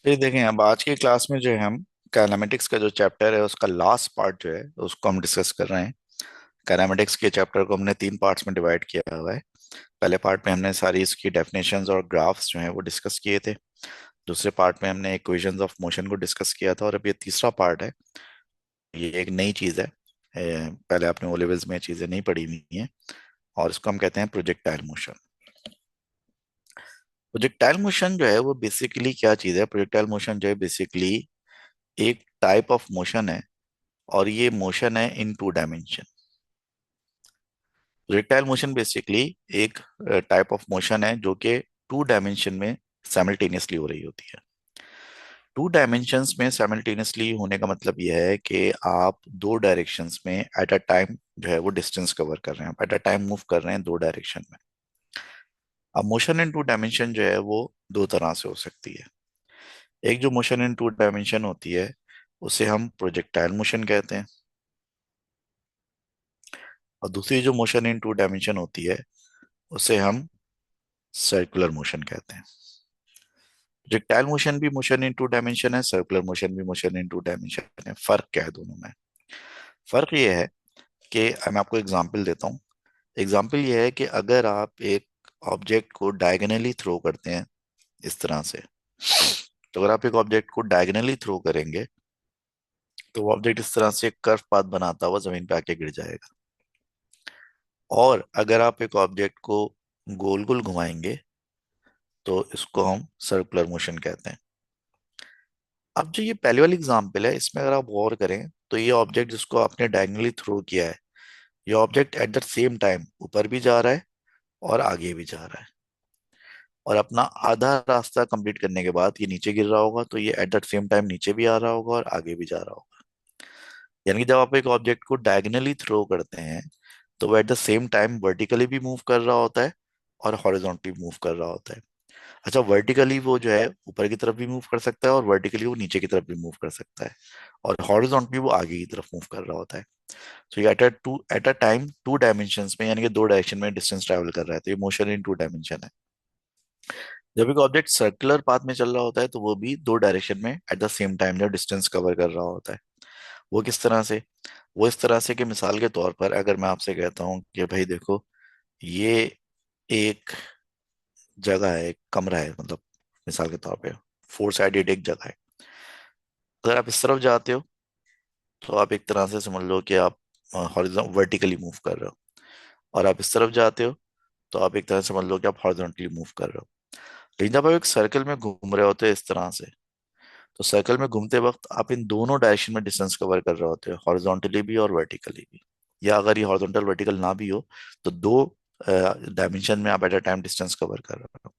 ये देखें, अब आज की क्लास में जो है हम काइनेमेटिक्स का जो चैप्टर है उसका लास्ट पार्ट जो है उसको हम डिस्कस कर रहे हैं। काइनेमेटिक्स के चैप्टर को हमने तीन पार्ट्स में डिवाइड किया हुआ है। पहले पार्ट में हमने सारी इसकी डेफिनेशंस और ग्राफ्स जो हैं वो डिस्कस किए थे। दूसरे पार्ट में हमने इक्वेशंस ऑफ मोशन को डिस्कस किया था, और अब ये तीसरा पार्ट है। ये एक नई चीज़ है। पहले आपने ओ लेवल्स में ये चीज़ें नहीं पढ़ी हुई हैं, और इसको हम कहते हैं प्रोजेक्टाइल मोशन। प्रोजेक्टाइल मोशन जो है वो बेसिकली क्या चीज़ है? प्रोजेक्टाइल मोशन जो है बेसिकली एक टाइप ऑफ मोशन है, और ये मोशन है in two dimension. Projectile motion basically एक टाइप ऑफ मोशन है जो कि टू डायमेंशन में साइमल्टेनियसली हो रही होती है। टू डायमेंशंस में साइमल्टेनियसली होने का मतलब यह है कि आप दो डायरेक्शंस में एट अ टाइम जो है वो डिस्टेंस कवर कर रहे हैं, आप एट अ टाइम मूव कर रहे हैं दो डायरेक्शन में। अब मोशन इन टू डायमेंशन जो है वो दो तरह से हो सकती है। एक जो मोशन इन टू डायमेंशन होती है उसे हम प्रोजेक्टाइल मोशन कहते हैं, और दूसरी जो मोशन इन टू डायमेंशन होती है उसे हम सर्कुलर मोशन कहते हैं। प्रोजेक्टाइल मोशन भी मोशन इन टू डायमेंशन है, सर्कुलर मोशन भी मोशन इन टू डायमेंशन है। फर्क क्या है दोनों में? फर्क ये है कि मैं आपको एग्जांपल देता हूँ। एग्जांपल ये है कि अगर आप एक ऑब्जेक्ट को डायगोनली थ्रो करते हैं इस तरह से, तो अगर आप एक ऑब्जेक्ट को डायगोनली थ्रो करेंगे तो वो ऑब्जेक्ट इस तरह से कर्व पाथ बनाता हुआ जमीन पे आके गिर जाएगा। और अगर आप एक ऑब्जेक्ट को गोल गोल घुमाएंगे तो इसको हम सर्कुलर मोशन कहते हैं। अब जो ये पहले वाली एग्जांपल है इसमें अगर आप गौर करें तो ये ऑब्जेक्ट जिसको आपने डायगोनली थ्रो किया है, ये object at the same time ऊपर भी जा रहा है और आगे भी जा रहा है। और अपना आधा रास्ता कंप्लीट करने के बाद ये नीचे गिर रहा होगा, तो ये एट द सेम टाइम नीचे भी आ रहा होगा और आगे भी जा रहा होगा। यानी कि जब आप एक ऑब्जेक्ट को डायगोनली थ्रो करते हैं तो वो at the same time vertically भी मूव कर रहा होता है और हॉरिजॉन्टली मूव कर रहा होता है। अच्छा, वर्टिकली वो जो है ऊपर की तरफ भी मूव कर सकता है, और वर्टिकली वो नीचे की तरफ भी मूव कर सकता है, और हॉरिजॉन्टली वो आगे की तरफ मूव कर रहा होता है। तो ये at a time to dimensions में, यानी कि दो डायरेक्शन में डिस्टेंस ट्रैवल कर रहा है, तो ये मोशन इन टू डायमेंशन है। जब एक ऑब्जेक्ट सर्कुलर पाथ में चल रहा होता है तो वो भी दो डायरेक्शन में एट द सेम टाइम जो डिस्टेंस कवर कर रहा होता है। वो किस तरह से? वो इस तरह से कि मिसाल के तौर पर अगर मैं आपसे कहता हूँ कि भाई देखो, ये एक जगह है, एक कमरा है, मतलब मिसाल के तौर पे फोर साइडेड एक जगह है। अगर आप इस तरफ जाते हो तो आप एक तरह से समझ लो कि आप हॉरिजॉन्टल वर्टिकली मूव कर रहे हो, और आप इस तरफ जाते हो तो आप एक तरह से समझ लो कि आप हॉरिजॉन्टली मूव कर रहे हो। लेकिन जब आप एक सर्कल में घूम रहे होते हैं इस तरह से, तो सर्कल में घूमते वक्त आप इन दोनों डायरेक्शन में डिस्टेंस कवर कर रहे होते हो, हॉरिजॉन्टली भी और वर्टिकली भी। या अगर ये हॉरिजॉन्टल वर्टिकल ना भी हो तो दो डायमेंशन में आप at a time distance cover कर रहे हो।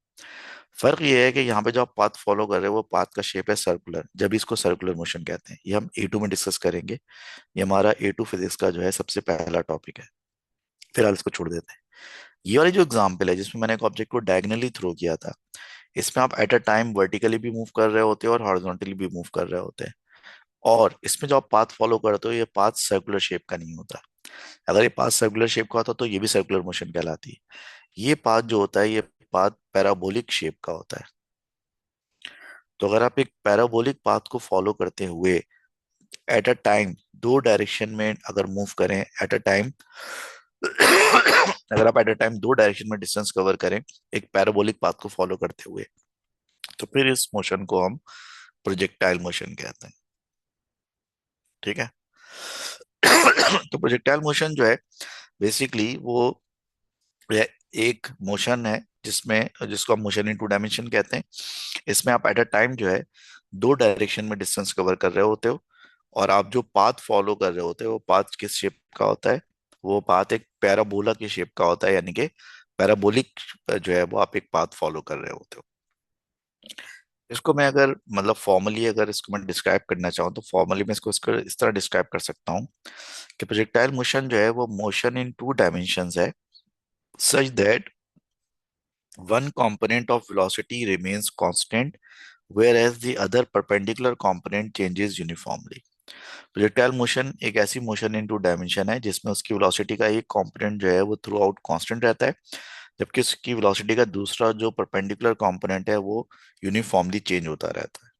फर्क ये है कि यहाँ पे जो आप पाथ फॉलो कर रहे हो वो पाथ का शेप है सर्कुलर, जब इसको सर्कुलर मोशन कहते हैं। ये हम A2 में डिस्कस करेंगे। ये हमारा A2 फिजिक्स का जो है सबसे पहला टॉपिक है। फिलहाल इसको छोड़ देते हैं। ये वाली जो एग्जांपल है जिसमें मैंने एक ऑब्जेक्ट को डायगनली थ्रो किया था, इसमें आप एट अ टाइम वर्टिकली भी मूव कर रहे होते हो और हॉरिजॉन्टली भी मूव कर रहे होते हैं। और इसमें जो आप पाथ फॉलो करते हो ये पाथ सर्कुलर शेप का नहीं होता। अगर ये पाथ सर्कुलर शेप का होता तो ये भी सर्कुलर मोशन कहलाती है। ये पाथ जो होता है ये पाथ पैराबोलिक शेप का होता है। तो अगर आप एक पैराबोलिक पाथ को फॉलो करते हुए एट अ टाइम दो डायरेक्शन में अगर मूव करें एट अ टाइम, अगर आप एट अ टाइम दो डायरेक्शन में डिस्टेंस कवर करें एक पैराबोलिक पाथ को फॉलो करते हुए, तो फिर इस मोशन को हम प्रोजेक्टाइल मोशन कहते हैं। ठीक है। तो प्रोजेक्टाइल मोशन जो है बेसिकली वो एक मोशन है जिसमें, जिसको हम मोशन इन टू डायमेंशन कहते हैं। इसमें आप एट अ टाइम जो है दो डायरेक्शन में डिस्टेंस कवर कर रहे होते हो, और आप जो पाथ फॉलो कर रहे होते हो वो पाथ किस शेप का होता है? वो पाथ एक पैराबोला की शेप का होता है, यानी कि पैराबोलिक जो है वो आप एक पाथ फॉलो कर रहे होते हो। इसको मैं अगर मतलब फॉर्मली अगर इसको मैं डिस्क्राइब करना चाहूँ तो फॉर्मली मैं इसको इस तरह डिस्क्राइब कर सकता हूँ कि प्रोजेक्टाइल मोशन जो है वो मोशन इन टू डायमेंशंस है, such that one component of velocity remains constant whereas the other perpendicular component changes uniformly। Projectile motion एक ऐसी मोशन इन टू डायमेंशन है जिसमें उसकी वेलोसिटी का एक कंपोनेंट जो है वो थ्रू आउट कांस्टेंट रहता है, जबकि उसकी वेलोसिटी का दूसरा जो परपेंडिकुलर कंपोनेंट है वो यूनिफॉर्मली चेंज होता रहता है।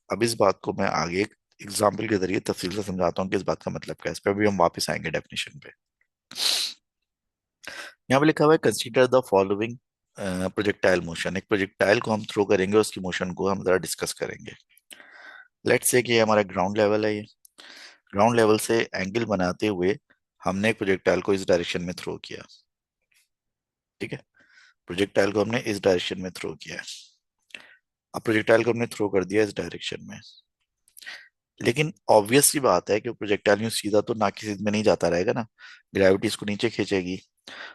अब इस बात को मैं आगे एक एग्जाम्पल के जरिए तफसील से समझाता हूँ कि इस बात का मतलब क्या है। इस पर भी हम वापस आएंगे डेफिनेशन पे। यहाँ पे लिखा हुआ है consider the following projectile motion. एक प्रोजेक्टाइल को हम थ्रो करेंगे, उसकी मोशन को हम जरा डिस्कस करेंगे। लेट्स से कि ये हमारा ग्राउंड लेवल है। ये ग्राउंड लेवल से एंगल बनाते हुए हमने एक प्रोजेक्टाइल को इस डायरेक्शन में थ्रो किया। ठीक है, प्रोजेक्टाइल को हमने इस डायरेक्शन में थ्रो किया। अब प्रोजेक्टाइल को हमने थ्रो कर दिया इस डायरेक्शन में, लेकिन ऑब्वियस सी बात है कि प्रोजेक्टाइल यूं सीधा तो ना किसी में नहीं जाता रहेगा ना, ग्रेविटी इसको नीचे खींचेगी।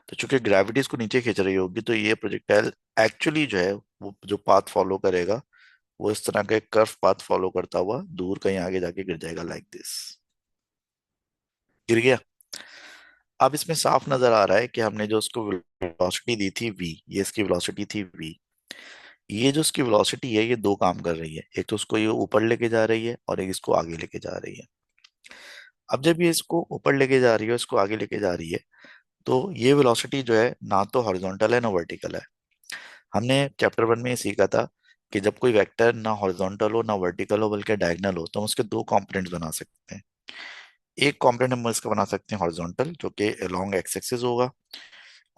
तो चूंकि ग्रेविटी इसको नीचे खींच रही होगी, तो ये प्रोजेक्टाइल एक्चुअली जो है वो जो पाथ फॉलो करेगा वो इस तरह का एक कर्व पाथ फॉलो करता हुआ दूर कहीं आगे जाके गिर जाएगा, लाइक दिस। गिर गया। अब इसमें साफ नजर आ रहा है कि हमने जो उसको वेलोसिटी दी थी v, ये इसकी वेलोसिटी थी v। ये जो इसकी वेलोसिटी है ये दो काम कर रही है, एक तो उसको ये ऊपर लेके जा रही है और एक इसको आगे लेके जा रही है। अब जब ये इसको ऊपर लेके जा रही है, इसको आगे लेके जा रही है, तो ये वेलोसिटी जो है ना तो हॉरिजॉन्टल है ना वर्टिकल है। हमने चैप्टर 1 में ये सीखा था कि जब कोई वेक्टर ना हॉरिजॉन्टल हो ना वर्टिकल हो बल्कि डायगोनल हो, तो हम उसके दो कंपोनेंट्स बना सकते हैं। एक कंपोनेंट हम इसका बना सकते हैं हॉरिजॉन्टल, जो कि अलोंग एक्स एक्सिस होगा,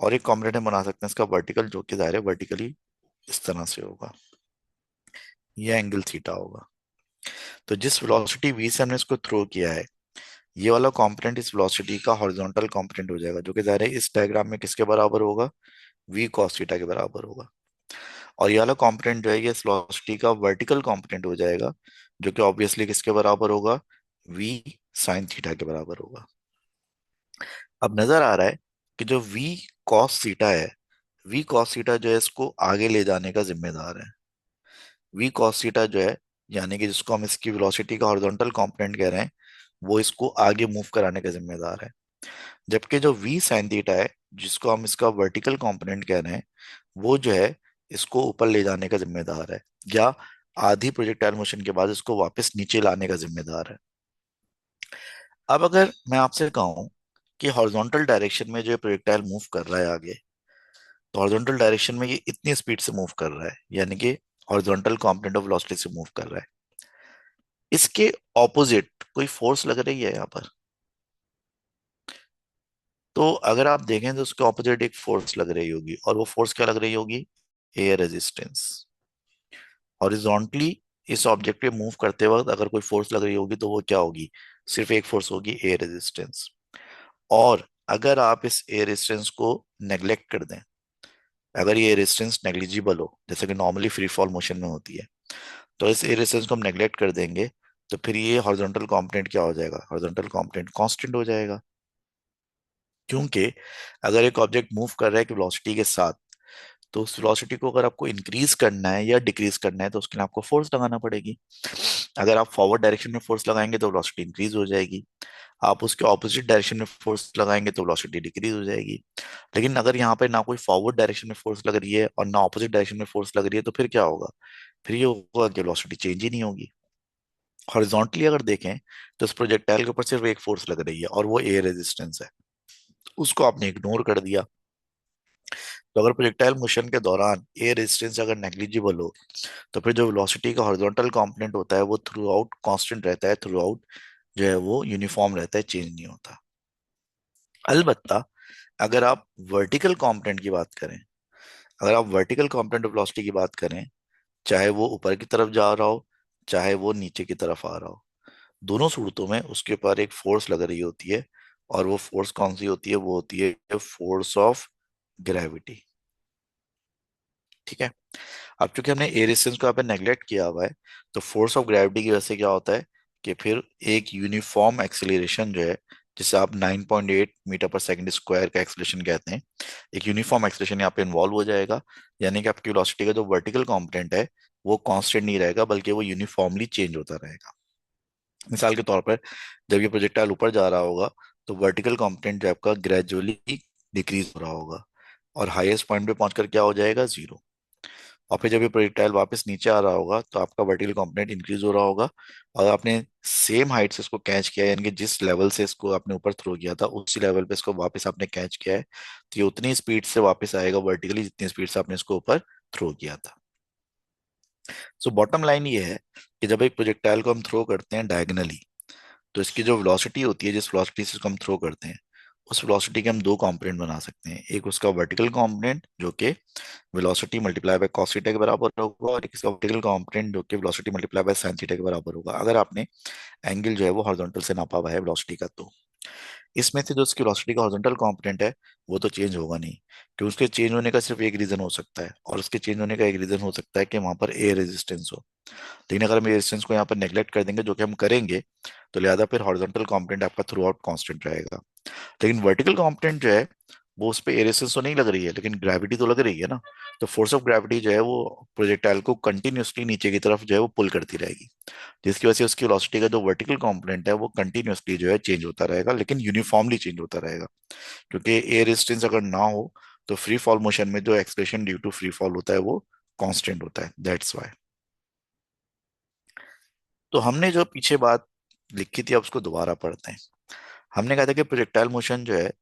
और एक कंपोनेंट हम बना सकते हैं इसका वर्टिकल, जो कि दायरे वर्टिकली इस तरह से होगा। ये एंगल थीटा होगा। तो जिस वेलोसिटी v से हमने इसको थ्रो किया है, ये वाला कंपोनेंट इस वेलोसिटी का हॉरिजॉन्टल कंपोनेंट हो जाएगा, जो कि दायरे इस डायग्राम में किसके बराबर होगा, v cos थीटा के बराबर होगा। और ये वाला कंपोनेंट जो है ये इस वेलोसिटी का वर्टिकल कंपोनेंट हो जाएगा, जो कि ऑब्वियसली किसके बराबर होगा, v sin थीटा के बराबर होगा। अब नजर आ रहा है कि जो v cos थीटा है, v cos थीटा जो है इसको आगे ले जाने का जिम्मेदार है। v cos थीटा जो है, यानी कि जिसको हम इसकी वेलोसिटी का हॉरिजॉन्टल कंपोनेंट कह रहे हैं, वो इसको आगे मूव कराने का जिम्मेदार है। जबकि जो v sin थीटा है, जिसको हम इसका वर्टिकल कंपोनेंट कह रहे हैं, वो जो है इसको ऊपर ले जाने का जिम्मेदार है, या आधी प्रोजेक्टाइल मोशन के बाद इसको वापस नीचे लाने का जिम्मेदार है। अब अगर मैं आपसे कहूं कि हॉरिजॉन्टल डायरेक्शन में जो प्रोजेक्टाइल मूव कर रहा है आगे, तो हॉरिजॉन्टल डायरेक्शन में ये इतनी स्पीड से मूव कर रहा है, यानी कि हॉरिजॉन्टल कंपोनेंट ऑफ वेलोसिटी से मूव कर रहा है। इसके ऑपोजिट कोई फोर्स लग रही है यहाँ पर। तो अगर आप देखें तो उसके ऑपोजिट एक फोर्स लग रही होगी, और वो फोर्स क्या लग रही होगी, एयर रेजिस्टेंस। हॉरिजॉन्टली इस ऑब्जेक्ट पे मूव करते वक्त अगर कोई फोर्स लग रही होगी तो वो क्या होगी, सिर्फ एक फोर्स होगी, एयर रेजिस्टेंस। और अगर आप इस एयर रेजिस्टेंस को नेग्लेक्ट कर दें, अगर ये रेजिस्टेंस नेग्लिजिबल हो जैसे कि नॉर्मली फ्री फॉल मोशन में होती है, तो इस एयर रेजिस्टेंस को हम नेग्लेक्ट कर देंगे, तो फिर ये हॉरिजॉन्टल कंपोनेंट क्या हो जाएगा, हॉरिजॉन्टल कंपोनेंट कांस्टेंट हो जाएगा। क्योंकि अगर एक ऑब्जेक्ट मूव कर रहा है कि वेलोसिटी के साथ, तो उस वेलोसिटी को अगर आपको इंक्रीज करना है या डिक्रीज करना है, तो उसके लिए आपको फोर्स लगाना पड़ेगी। अगर आप फॉरवर्ड डायरेक्शन में फोर्स लगाएंगे तो वेलोसिटी इंक्रीज हो जाएगी, आप उसके ऑपोजिट डायरेक्शन में फोर्स लगाएंगे तो वेलोसिटी डिक्रीज हो जाएगी। लेकिन अगर यहाँ पे ना कोई फॉरवर्ड डायरेक्शन में फोर्स लग रही है और ना ऑपोजिट डायरेक्शन में फोर्स लग रही है, तो फिर क्या होगा, फिर ये होगा कि वेलोसिटी चेंज ही नहीं होगी। हॉरिजॉन्टली अगर देखें तो इस प्रोजेक्टाइल के ऊपर सिर्फ एक फोर्स लग रही है, और वो एयर रेजिस्टेंस है, उसको आपने इग्नोर कर दिया। तो अगर प्रोजेक्टाइल मोशन के दौरान एयर रेजिस्टेंस अगर नेग्लिजिबल हो, तो फिर जो वेलोसिटी का हॉरिजॉन्टल कंपोनेंट होता है वो थ्रू आउट कांस्टेंट रहता है, थ्रू आउट जो है वो यूनिफॉर्म रहता है, चेंज नहीं होता। अलबत्ता अगर आप वर्टिकल कंपोनेंट की बात करें, अगर आप वर्टिकल कंपोनेंट ऑफ वेलोसिटी की बात करें, चाहे वो ऊपर की तरफ जा रहा हो चाहे वो नीचे की तरफ आ रहा हो, दोनों सूरतों में उसके ऊपर एक फोर्स लग रही होती है, और वो फोर्स कौन सी होती है, वो होती है फोर्स ऑफ ग्रेविटी। ठीक है। अब चूंकि हमने एयर रेजिस्टेंस को यहाँ पे नेग्लेक्ट किया हुआ है, तो फोर्स ऑफ ग्रेविटी की वजह से क्या होता है कि फिर एक यूनिफॉर्म एक्सेलरेशन जो है, जिसे आप 9.8 मीटर पर सेकंड स्क्वायर का एक्सेलरेशन कहते हैं, एक यूनिफॉर्म एक्सेलरेशन यहाँ पे इन्वॉल्व हो जाएगा। यानी कि आपकी वेलोसिटी का जो वर्टिकल कंपोनेंट है वो कांस्टेंट नहीं रहेगा, बल्कि वो यूनिफॉर्मली चेंज होता रहेगा। मिसाल के तौर पर जब ये प्रोजेक्टाइल ऊपर जा रहा होगा, तो वर्टिकल कंपोनेंट जो है आपका ग्रेजुअली डिक्रीज हो रहा होगा, और हाईएस्ट पॉइंट पे पहुंचकर क्या हो जाएगा, जीरो। और फिर जब ये प्रोजेक्टाइल वापस नीचे आ रहा होगा तो आपका वर्टिकल कंपोनेंट इंक्रीज हो रहा होगा, और आपने सेम हाइट से इसको कैच किया है, यानी कि जिस लेवल से इसको आपने ऊपर थ्रो किया था उसी लेवल पे इसको वापस आपने कैच किया है, तो ये उतनी स्पीड से वापस आएगा वर्टिकली जितनी स्पीड से आपने इसको ऊपर थ्रो किया था। सो बॉटम लाइन ये है कि जब एक प्रोजेक्टाइल को हम थ्रो करते हैं डायगनली, तो इसकी जो वेलोसिटी होती है, जिस वेलोसिटी से इसको हम थ्रो करते हैं, उस वेलोसिटी के हम दो कंपोनेंट बना सकते हैं। एक उसका वर्टिकल कंपोनेंट जो कि velocity multiply by cos theta के बराबर होगा, और एक इसका वर्टिकल कंपोनेंट जो कि velocity multiply by sine theta के बराबर होगा, अगर आपने एंगल जो है वो हॉरिजॉन्टल से नापा हुआ है वेलोसिटी का। तो इसमें से जो उसकी वेलोसिटी का हॉरिजॉन्टल कंपोनेंट है वो तो चेंज होगा नहीं, क्योंकि उसके चेंज होने का सिर्फ एक रीजन हो सकता है, और उसके चेंज होने का एक रीजन हो सकता है कि वहां पर एयर रेजिस्टेंस हो। लेकिन अगर हम एयर रेजिस्टेंस को यहाँ पर नेग्लेक्ट कर देंगे, जो कि हम करेंगे, तो लिहाजा फिर हॉरिजॉन्टल कंपोनेंट आपका थ्रू आउट कांस्टेंट रहेगा। लेकिन वर्टिकल कंपोनेंट जो है वो उस पे एयर रेजिस्टेंस तो नहीं लग रही है, लेकिन ग्रेविटी तो लग रही है ना। तो फोर्स ऑफ ग्रेविटी जो है वो प्रोजेक्टाइल को कंटिन्यूसली नीचे की तरफ जो है वो पुल करती रहेगी, जिसकी वजह से उसकी वेलोसिटी का जो वर्टिकल कंपोनेंट है वो कंटिन्यूसली जो है चेंज होता रहेगा, लेकिन यूनिफॉर्मली चेंज होता रहेगा। क्योंकि एयर रेजिस्टेंस अगर ना हो तो फ्री फॉल मोशन में जो acceleration due to free fall होता है वो कांस्टेंट होता है, दैट्स व्हाई। तो हमने जो पीछे बात लिखी थी अब उसको दोबारा पढ़ते हैं। हमने कहा था कि प्रोजेक्टाइल मोशन जो है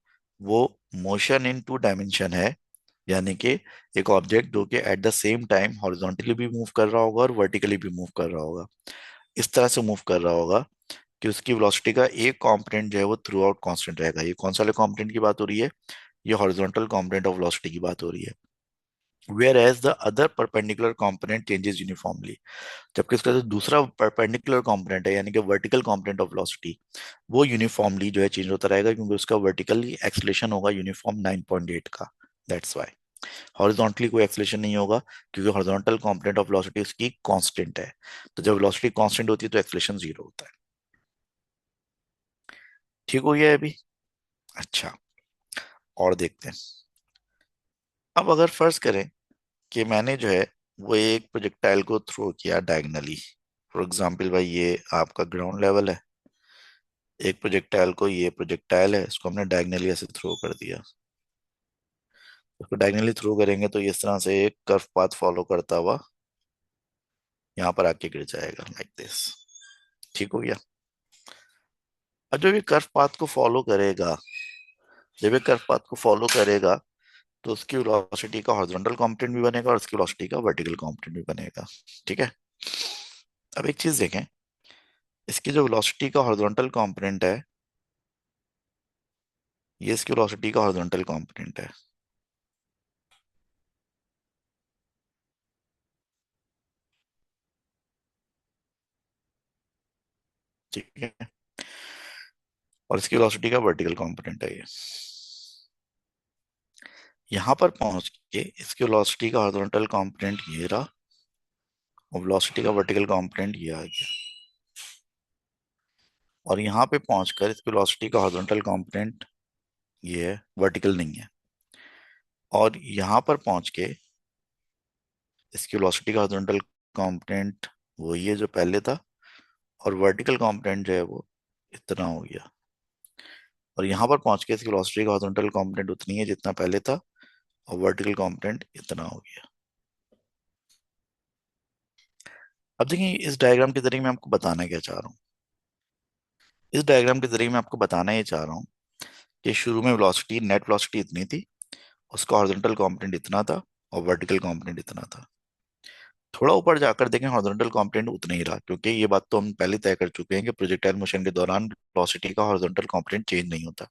वो मोशन इन टू डायमेंशन है, यानी कि एक ऑब्जेक्ट जो कि at the same time horizontally भी मूव कर रहा होगा और वर्टिकली भी मूव कर रहा होगा। इस तरह से मूव कर रहा होगा कि उसकी वेलोसिटी का एक कंपोनेंट जो है वो थ्रू आउट कांस्टेंट रहेगा। ये कौन सा वाले कंपोनेंट की बात हो रही है? ये हॉरिजॉन्टल कंपोनेंट ऑफ वेलोसिटी की बात हो रही है। Whereas the other perpendicular component changes uniformly, जबकि इसका जो दूसरा परपेंडिकुलर कंपोनेंट है यानी कि वर्टिकल कंपोनेंट ऑफ वेलोसिटी, वो यूनिफॉर्मली जो है चेंज होता रहेगा, क्योंकि उसका वर्टिकली एक्सलेशन होगा यूनिफॉर्म 9.8 का, दैट्स व्हाई। हॉरिजॉन्टली कोई एक्सलेशन नहीं होगा, क्योंकि हॉरिजॉन्टल कंपोनेंट ऑफ वेलोसिटी उसकी कांस्टेंट है। तो जब वेलोसिटी कांस्टेंट होती है तो एक्सलेशन जीरो होता है। ठीक हो गया है अभी? अच्छा, और देखते हैं। अब अगर फर्ज करें कि मैंने जो है वो एक प्रोजेक्टाइल को थ्रो किया डायगनली। फॉर एग्जाम्पल भाई ये आपका ग्राउंड लेवल है, एक प्रोजेक्टाइल को, ये प्रोजेक्टाइल है, इसको हमने डायगनली ऐसे थ्रो कर दिया। इसको डायगनली थ्रो करेंगे तो ये इस तरह से एक कर्व पाथ फॉलो करता हुआ यहाँ पर आके गिर जाएगा लाइक दिस। ठीक हो गया? अब जब ये कर्व पाथ को फॉलो करेगा, जब ये कर्व पाथ को फॉलो करेगा, तो उसकी वेलोसिटी का हॉरिजॉन्टल कंपोनेंट भी बनेगा और उसकी वेलोसिटी का वर्टिकल कंपोनेंट भी बनेगा। ठीक है? अब एक चीज देखें, इसकी जो वेलोसिटी का हॉरिजॉन्टल कंपोनेंट है, ये इसकी वेलोसिटी का हॉरिजॉन्टल कंपोनेंट है। ठीक है? और इसकी वेलोसिटी का वर्टिकल कंपोनेंट है ये। यहां पर पहुंच के इसकी वेलोसिटी का हॉरिजॉन्टल कंपोनेंट ये रहा, और वेलोसिटी का वर्टिकल कंपोनेंट ये आ गया। और यहाँ पे पहुंचकर इसकी वेलोसिटी का हॉरिजॉन्टल कंपोनेंट ये है, वर्टिकल नहीं है। और यहाँ पर पहुंच के इसकी वेलोसिटी का हॉरिजॉन्टल कंपोनेंट वही है जो पहले था, और वर्टिकल कंपोनेंट जो है वो इतना हो गया। और यहाँ पर पहुंच के इसकी वेलोसिटी का हॉरिजॉन्टल कंपोनेंट उतनी है जितना पहले था, और वर्टिकल कंपोनेंट इतना हो गया। अब देखिए इस डायग्राम के जरिए मैं आपको बताना क्या चाह रहा हूँ। इस डायग्राम के जरिए मैं आपको बताना ये चाह रहा हूँ कि शुरू में वेलोसिटी, नेट वेलोसिटी इतनी थी, उसका हॉरिजॉन्टल कंपोनेंट इतना था, और वर्टिकल कंपोनेंट इतना था। थोड़ा ऊपर जाकर देखें हॉरिजॉन्टल कंपोनेंट उतना ही रहा, क्योंकि ये बात तो हम पहले तय कर चुके हैं कि प्रोजेक्टाइल मोशन के दौरान वेलोसिटी का हॉरिजॉन्टल कंपोनेंट चेंज नहीं होता।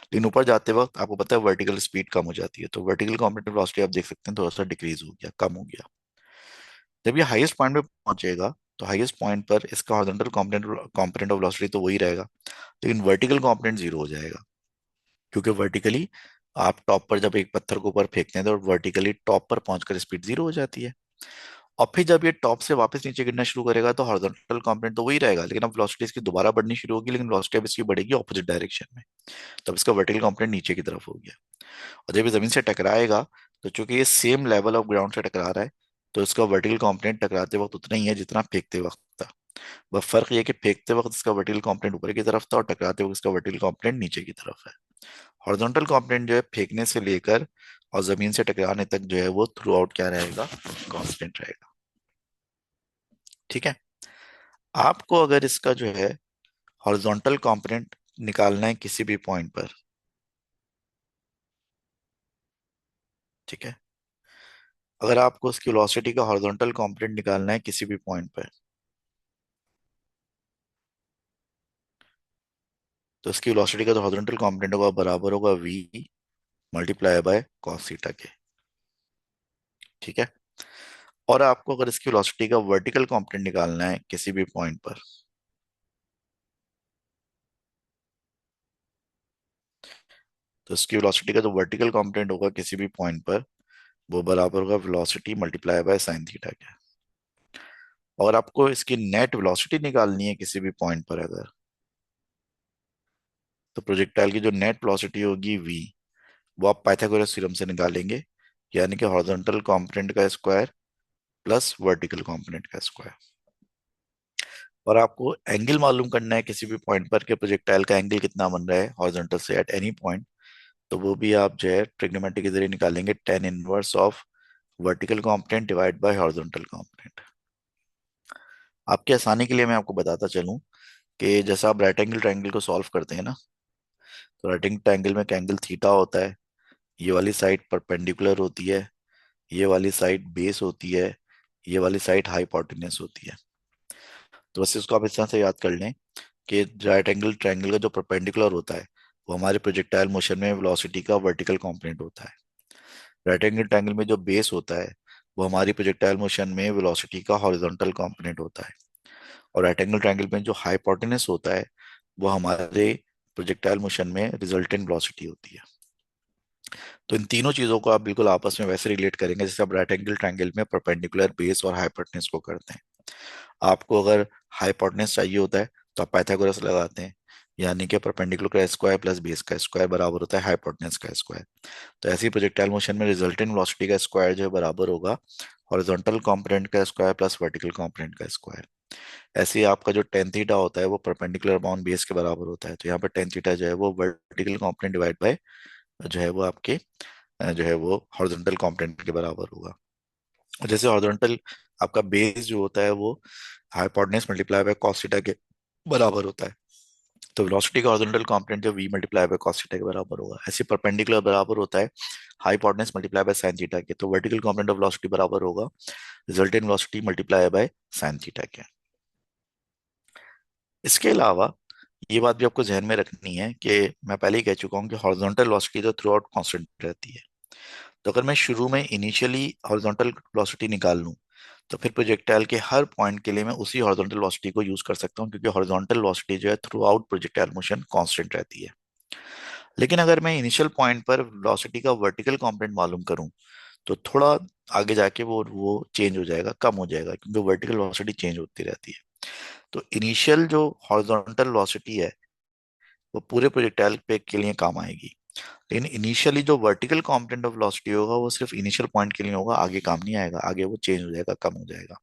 लेकिन ऊपर जाते वक्त आपको पता है वर्टिकल स्पीड कम हो जाती है, तो वर्टिकल कंपोनेंट वेलोसिटी आप देख सकते हैं थोड़ा सा डिक्रीज हो गया, कम हो गया। जब ये हाईएस्ट पॉइंट पे पहुंचेगा, तो हाईएस्ट पॉइंट पर इसका horizontal component component of velocity तो वही रहेगा, लेकिन वर्टिकल कंपोनेंट जीरो हो जाएगा। क्योंकि वर्टिकली आप टॉप पर जब एक पत्थर को ऊपर फेंकते हैं तो वर्टिकली टॉप पर पहुंचकर स्पीड जीरो हो जाती है। और फिर जब ये टॉप से वापस नीचे गिरना शुरू करेगा तो हॉरिजॉन्टल कंपोनेंट तो वही रहेगा, लेकिन अब वेलोसिटी इसकी दोबारा बढ़नी शुरू होगी, लेकिन वेलोसिटी अब इसकी बढ़ेगी ऑपोजिट डायरेक्शन में। तब इसका वर्टिकल कंपोनेंट नीचे की तरफ हो गया। और जब ये जमीन से टकराएगा, तो चूंकि ये सेम लेवल ऑफ ग्राउंड से टकरा रहा है, तो इसका वर्टिकल कंपोनेंट टकराते वक्त उतना ही है जितना फेंकते वक्त था। बस फर्क ये है कि फेंकते वक्त इसका वर्टिकल कंपोनेंट ऊपर की तरफ था, और टकराते वक्त इसका वर्टिकल कंपोनेंट नीचे की तरफ है। हॉरिजॉन्टल कंपोनेंट जो है फेंकने से लेकर और जमीन से टकराने तक जो है वो थ्रू आउट क्या रहेगा? कांस्टेंट रहेगा। ठीक है? आपको अगर इसका जो है हॉरिजॉन्टल कंपोनेंट निकालना है किसी भी पॉइंट पर, ठीक है, अगर आपको उसकी वेलोसिटी का हॉरिजॉन्टल कंपोनेंट निकालना है किसी भी पॉइंट पर, तो इसकी वेलोसिटी का जो हॉरिजॉन्टल कंपोनेंट होगा बराबर होगा v multiply by cos theta के। ठीक है। और आपको अगर इसकी वेलोसिटी का वर्टिकल कंपोनेंट निकालना है किसी भी पॉइंट पर, तो इसकी वेलोसिटी का जो वर्टिकल कंपोनेंट होगा किसी भी पॉइंट पर, वो बराबर होगा velocity multiply by sine theta के। और आपको इसकी नेट वेलोसिटी निकालनी है किसी भी पॉइंट पर अगर, तो प्रोजेक्टाइल की जो नेट वेलोसिटी होगी v, वो आप पाइथागोरस थ्योरम से निकालेंगे, यानी कि हॉरिजॉन्टल कंपोनेंट का स्क्वायर प्लस वर्टिकल कंपोनेंट का स्क्वायर। और आपको एंगल मालूम करना है किसी भी पॉइंट पर कि प्रोजेक्टाइल का एंगल कितना बन रहा है हॉरिजॉन्टल से एट एनी पॉइंट, तो वो भी आप जो है ट्रिग्नोमेट्री के जरिए निकालेंगे, tan inverse of vertical component divide by horizontal component. आपके आसानी के लिए मैं आपको बताता चलूं कि जैसा आप राइट एंगल ट्रायंगल को सॉल्व करते हैं ना, तो राइट एंगल ट्रायंगल में एंगल थीटा होता है, ये वाली साइड परपेंडिकुलर होती है, ये वाली साइड बेस होती है, ये वाली साइड हाइपोटेन्यूस होती है। तो बस इसको आप इस तरह से याद कर लें कि राइट एंगल ट्रायंगल का जो परपेंडिकुलर होता है वो हमारे प्रोजेक्टाइल मोशन में वेलोसिटी का वर्टिकल कंपोनेंट होता है। राइट एंगल ट्रायंगल में जो बेस होता है वो हमारी प्रोजेक्टाइल मोशन में वेलोसिटी का हॉरिजॉन्टल कंपोनेंट होता है। और राइट एंगल ट्रायंगल में जो हाइपोटेन्यूस होता है वो हमारे प्रोजेक्टाइल मोशन में रिजल्टेंट वेलोसिटी होती है। तो इन तीनों चीजों को आप बिल्कुल आपस में वैसे रिलेट करेंगे जैसे आप राइट एंगल ट्रायंगल में परपेंडिकुलर बेस और हाइपोटेन्यूस को करते हैं। आपको अगर हाइपोटेन्यूस चाहिए होता है तो आप पाइथागोरस लगाते हैं, यानी कि परपेंडिकुलर का स्क्वायर प्लस बेस का स्क्वायर बराबर होता है हाइपोटेन्यूस का स्क्वायर। तो ऐसी प्रोजेक्टाइल मोशन में रिजल्टेंट वेलोसिटी का स्क्वायर जो है बराबर होगा हॉरिजॉन्टल कंपोनेंट का स्क्वायर प्लस वर्टिकल कंपोनेंट का स्क्वायर। ऐसे ही आपका जो टेन थीटा होता है वो परपेंडिकुलर अपॉन बेस के बराबर होता है, तो यहाँ पर टेन थीटा जो है वो वर्टिकल कंपोनेंट डिवाइड बाय जो है वो आपके जो है वो हॉरिजॉन्टल कंपोनेंट के बराबर होगा। और जैसे हॉरिजॉन्टल आपका बेस जो होता है वो hypotenuse multiply by cos theta के बराबर होता है, तो वेलोसिटी का हॉरिजॉन्टल कंपोनेंट जो v multiply by cos theta के बराबर होगा। ऐसे परपेंडिकुलर बराबर होता है hypotenuse multiply by sin theta के, तो वर्टिकल कंपोनेंट ऑफ वेलोसिटी बराबर होगा resultant velocity multiply by sin theta के। इसके अलावा ये बात भी आपको ध्यान में रखनी है कि मैं पहले ही कह चुका हूँ कि हॉरिजॉन्टल वेलोसिटी तो थ्रू आउट कांस्टेंट रहती है। तो अगर मैं शुरू में इनिशियली हॉरिजॉन्टल वेलोसिटी निकाल लूं तो फिर प्रोजेक्टाइल के हर पॉइंट के लिए मैं उसी हॉरिजॉन्टल वेलोसिटी को यूज कर सकता हूँ, क्योंकि हॉरिजॉन्टल वेलोसिटी जो है through out projectile motion constant रहती है। लेकिन अगर मैं इनिशियल पॉइंट पर वेलोसिटी का वर्टिकल कंपोनेंट मालूम करूं तो थोड़ा आगे जाके वो चेंज हो जाएगा, कम हो जाएगा, क्योंकि वर्टिकल वेलोसिटी चेंज होती रहती है। तो इनिशियल जो हॉरिजॉन्टल वेलोसिटी है वो पूरे प्रोजेक्टाइल पे के लिए काम आएगी, लेकिन इनिशियली जो वर्टिकल कंपोनेंट ऑफ वेलोसिटी होगा वो सिर्फ इनिशियल पॉइंट के लिए होगा, आगे काम नहीं आएगा, आगे वो चेंज हो जाएगा, कम हो जाएगा।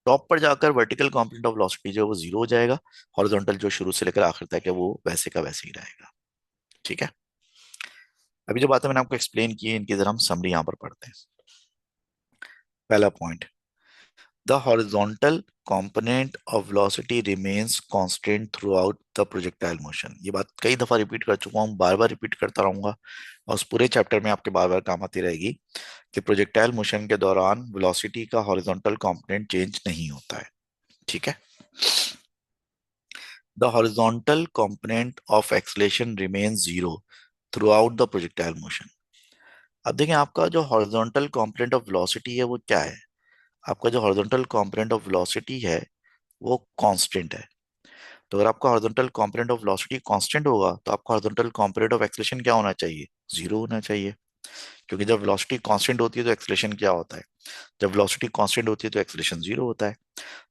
टॉप पर जाकर वर्टिकल कंपोनेंट ऑफ वेलोसिटी जो है वो जीरो हो जाएगा, हॉरिजॉन्टल जो शुरू से लेकर आखिर तक है वो वैसे का वैसे ही रहेगा। ठीक है। अभी जो बातें मैंने आपको एक्सप्लेन की है इनकी जरा हम समरी यहाँ पर पढ़ते हैं। पहला point, the horizontal component of velocity remains constant throughout the projectile motion। ये बात कई दफा रिपीट कर चुका हूँ, बार बार रिपीट करता रहूंगा और उस पूरे चैप्टर में आपके बार बार काम आती रहेगी कि प्रोजेक्टाइल मोशन के दौरान वेलोसिटी का हॉरिजॉन्टल कंपोनेंट चेंज नहीं होता है। ठीक है। The horizontal component of acceleration remains zero through out the projectile motion. अब देखें आपका जो हॉरिजॉन्टल कंपोनेंट ऑफ वेलोसिटी है वो क्या है। आपका जो हॉरिजॉन्टल कंपोनेंट ऑफ वेलोसिटी है वो कांस्टेंट है। तो अगर आपका horizontal component of velocity constant होगा तो आपका हॉरिजॉन्टल कंपोनेंट ऑफ एक्सलेशन क्या होना चाहिए, जीरो होना चाहिए। क्योंकि जब वेलोसिटी कांस्टेंट होती है तो एक्सलेशन क्या होता है, जब वेलोसिटी कांस्टेंट होती है तो एक्सलेशन जीरो होता है।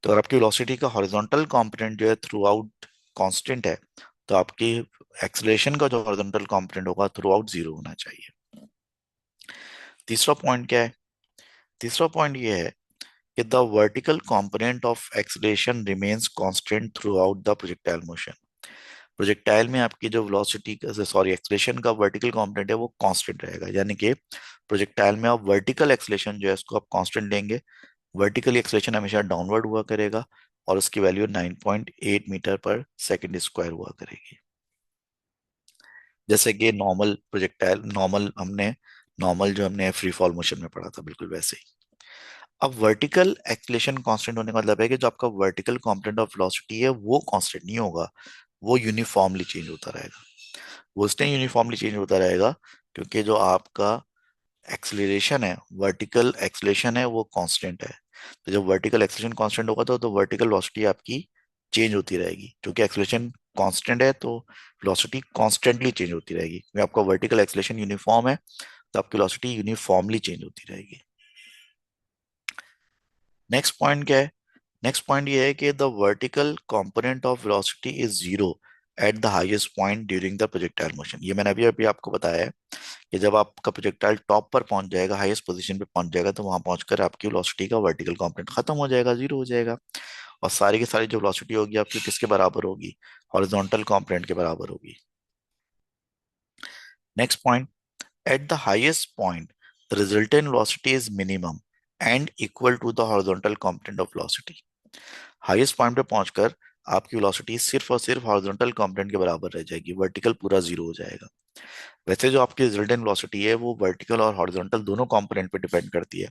तो अगर आपकी वेलोसिटी का हॉरिजॉन्टल कंपोनेंट जो है थ्रू आउट कांस्टेंट है तो आपकी एक्सलेशन का जो हॉरिजॉन्टल कंपोनेंट होगा थ्रू आउट जीरो होना चाहिए। तीसरा पॉइंट क्या है, तीसरा पॉइंट ये है कि the vertical component of acceleration remains constant through out the projectile motion. Projectile में आपकी जो वेलोसिटी सॉरी एक्सलेशन का वर्टिकल कंपोनेंट है वो कांस्टेंट रहेगा, यानी कि प्रोजेक्टाइल में आप वर्टिकल एक्सलेशन जो है उसको आप कांस्टेंट लेंगे, वर्टिकल एक्सलेशन हमेशा डाउनवर्ड हुआ करेगा और उसकी वैल्यू 9.8 मीटर पर सेकंड स्क्वायर हुआ करेगी। जैसे कि नॉर्मल प्रोजेक्टाइल, नॉर्मल जो हमने फ्री फॉल मोशन में पढ़ा था बिल्कुल वैसे ही। अब वर्टिकल एक्सलेशन कांस्टेंट होने का मतलब है कि जो आपका वर्टिकल कंपोनेंट ऑफ वेलोसिटी है वो कांस्टेंट नहीं होगा, वो यूनिफॉर्मली चेंज होता रहेगा। वो इसलिए यूनिफॉर्मली चेंज होता रहेगा क्योंकि जो आपका एक्सेलरेशन है, वर्टिकल एक्सेलरेशन है, वो कांस्टेंट है। तो जब वर्टिकल एक्सेलरेशन कांस्टेंट होगा तो वर्टिकल वेलोसिटी आपकी चेंज होती रहेगी, क्योंकि एक्सेलरेशन कांस्टेंट है तो वेलोसिटी कांस्टेंटली चेंज होती रहेगी। क्योंकि आपका वर्टिकल एक्सेलरेशन यूनिफॉर्म है तो आपकी वेलोसिटी यूनिफॉर्मली चेंज होती रहेगी। नेक्स्ट पॉइंट क्या है? नेक्स्ट पॉइंट ये है कि the vertical component of velocity is zero eight the highest point during the projectile motion. ये मैंने अभी अभी आपको बताया है कि जब आपका प्रोजेक्टाइल टॉप पर पहुंच जाएगा, हाईएस्ट पोजीशन पे पहुंच जाएगा, तो वहां पहुंचकर आपकी वेलोसिटी का वर्टिकल कंपोनेंट खत्म हो जाएगा, जीरो हो जाएगा। और सारी की सारी जो वेलोसिटी होगी आपकी किसके बराबर होगी? हॉरिजॉन्टल कंपोनेंट के बराबर होगी। Next point, at the highest point the resultant velocity is minimum and equal to the horizontal component of velocity. Highest point पे पहुंचकर आपकी वेलोसिटी सिर्फ और सिर्फ हॉरिजॉन्टल कंपोनेंट के बराबर रह जाएगी, वर्टिकल पूरा जीरो हो जाएगा। वैसे जो आपकी रिजल्टेंट वेलोसिटी है वो वर्टिकल और हॉरिजॉन्टल दोनों कंपोनेंट पे डिपेंड करती है,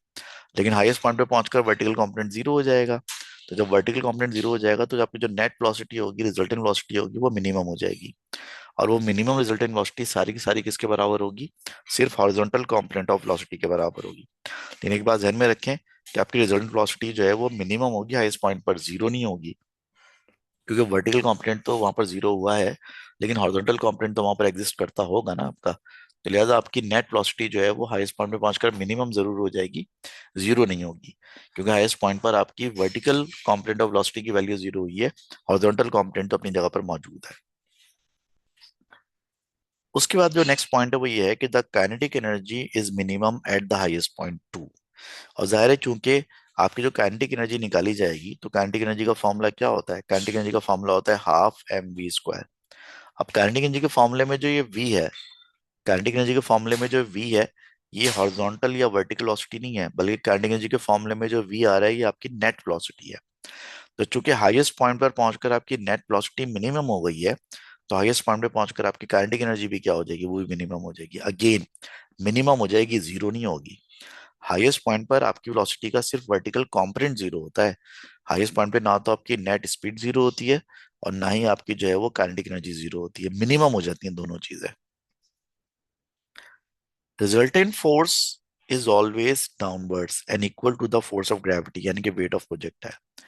लेकिन हाईएस्ट पॉइंट पे पहुंचकर वर्टिकल कंपोनेंट जीरो हो जाएगा। तो जब वर्टिकल कंपोनेंट जीरो हो जाएगा तो आपकी जो नेट वेलोसिटी होगी, रिजल्टेंट वेलोसिटी होगी, वो मिनिमम हो जाएगी। और वो मिनिमम रिजल्टेंट वेलोसिटी सारी की सारी किसके बराबर होगी? सिर्फ हॉरिजॉन्टल कंपोनेंट ऑफ वेलोसिटी के बराबर होगी। लेकिन एक बात ध्यान में रखें कि आपकी रिजल्टेंट वेलोसिटी जो है वो मिनिमम होगी, हाईएस्ट पॉइंट पर जीरो नहीं होगी, क्योंकि वर्टिकल कंपोनेंट तो वहां पर जीरो हुआ है, लेकिन हॉरिजॉन्टल कंपोनेंट तो वहां पर एग्जिस्ट करता होगा ना आपका। तो लिहाजा आपकी नेट वेलोसिटी जो है वो हाईएस्ट पॉइंट पे पहुंचकर मिनिमम जरूर हो जाएगी, जीरो नहीं होगी, क्योंकि हाईएस्ट पॉइंट पर आपकी वर्टिकल कंपोनेंट ऑफ वेलोसिटी की वैल्यू जीरो हुई है, हॉरिजॉन्टल कंपोनेंट तो अपनी जगह पर मौजूद है। उसके बाद जो नेक्स्ट पॉइंट है वो ये है कि the kinetic energy is minimum eight the highest point two. और जाहिर है चूंकि आपकी जो काइनेटिक एनर्जी निकाली जाएगी, तो काइनेटिक एनर्जी का फॉर्मूला क्या होता है? काइनेटिक एनर्जी का फॉर्मूला होता है हाफ एम वी स्क्वायर। अब काइनेटिक एनर्जी के फॉर्मूले में जो ये वी है, काइनेटिक एनर्जी के फॉर्मूले में जो वी है, ये हॉरिजॉन्टल या वर्टिकल वेलोसिटी नहीं है, बल्कि काइनेटिक एनर्जी के फॉर्मूले में जो वी आ रहा है ये आपकी नेट वेलोसिटी है। तो चूंकि हाईएस्ट पॉइंट पर पहुंचकर आपकी नेट वेलोसिटी मिनिमम हो गई है, तो हाईएस्ट पॉइंट पे पहुंचकर आपकी काइनेटिक एनर्जी भी क्या हो जाएगी? वो भी मिनिमम हो जाएगी। अगेन मिनिमम हो जाएगी, जीरो नहीं होगी। हाईएस्ट पॉइंट पर आपकी वेलोसिटी का सिर्फ वर्टिकल कंपोनेंट जीरो होता है। हाईएस्ट पॉइंट पे ना तो आपकी नेट स्पीड जीरो होती है और ना ही आपकी जो है वो काइनेटिक एनर्जी जीरो होती है, मिनिमम हो जाती है दोनों चीजें। Resultant force is always downwards and equal to the force of gravity, यानी कि वेट ऑफ प्रोजेक्टाइल।